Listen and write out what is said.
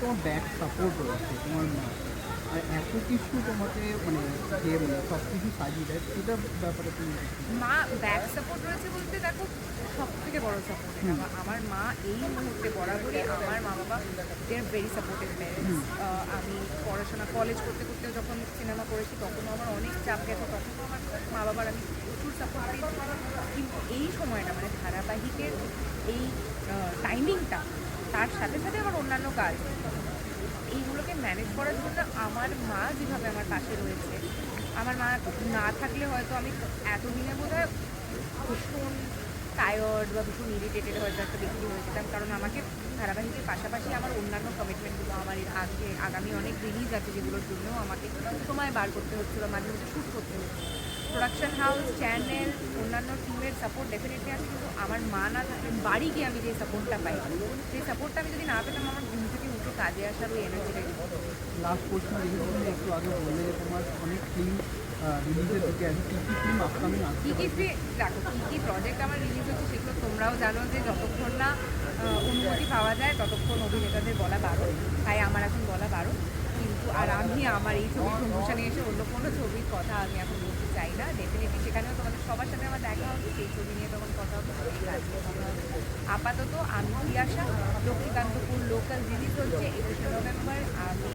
তোমার back support রয়েছে তোমার মা, আর এত কিছু তোমাকে মানে যে মানে সব কিছু সাজিয়ে দেয়, এটার ব্যাপারে তুমি কি বলবে? মা ব্যাক সাপোর্ট রয়েছে বলতে দেখো, সব থেকে বড় সাপোর্ট এটা হুম, আমার মা এই মুহূর্তে বরাবরই আমার মা বাবা দে আর ভেরি সাপোর্টিভ প্যারেন্টস। হুম, আমি পড়াশোনা কলেজ করতে করতেও যখন সিনেমা করেছি তখনও আমার অনেক চাপ গেছে, তখনও আমার মা বাবার আমি প্রচুর সাপোর্ট পেয়েছি। কিন্তু এই সময়টা মানে ধারাবাহিকের এই টাইমিংটা, তার সাথে সাথে আমার অন্যান্য কাজ, এইগুলোকে ম্যানেজ করার জন্য আমার মা যেভাবে আমার পাশে রয়েছে, আমার মা না থাকলে হয়তো আমি এতদিনে বোধহয় ভীষণ টায়ার্ড বা ভীষণ ইরিটেটেড হয়তো একটা ব্যক্তি হয়ে যেতাম। কারণ আমাকে ধারাবাহিকের পাশাপাশি আমার অন্যান্য কমিটমেন্টগুলো, আমার এর আগে আগামী অনেক রিলিজ আছে যেগুলোর জন্যও আমাকে সময় বার করতে হচ্ছিলো, মাঝে মধ্যে শ্যুট করতে হচ্ছে। প্রোডাকশন হাউস, চ্যানেল, অন্যান্য টিমের সাপোর্ট ডেফিনেটলি আছে, কিন্তু আমার মা না থাকলে বাড়ি গিয়ে আমি যে সাপোর্টটা পাই, সেই সাপোর্টটা আমি যদি না পেতাম, আমার ঘুম থেকে উঠে কাজে আসার ওই এনার্জিটাই। লাস্ট কোশ্চেন দেখে তুমি একটু আগে বললে যে তোমার অনেক ফিল্ম রিলিজের দিকে আছে, কী কী ফিল্ম আপকামিং আসতে কী কী পারে? দেখো, কী কী প্রজেক্ট আমার রিলিজ হচ্ছে সেগুলো তোমরাও জানো যে যতক্ষণ না অনুমতি পাওয়া যায় ততক্ষণ অভিনেতাদের বলা বারণ, তাই আমার এখন বলা বারণ। কিন্তু আর আমি আমার এই ছবির প্রমোশনে এসে অন্য কোনো ছবির কথা আমি এখন বলতে চাই না। ডেফিনেটলি সেখানেও তোমাদের সবার সাথে আমার দেখা হবে, সেই ছবি নিয়ে তখন কথা হবে, সেই কাজ নিয়ে কথা হবে। আপাতত আমি প্রিয়াশা, লক্ষ্মীকান্তপুর লোকাল রিলিজ হচ্ছে 21শে নভেম্বর। আমি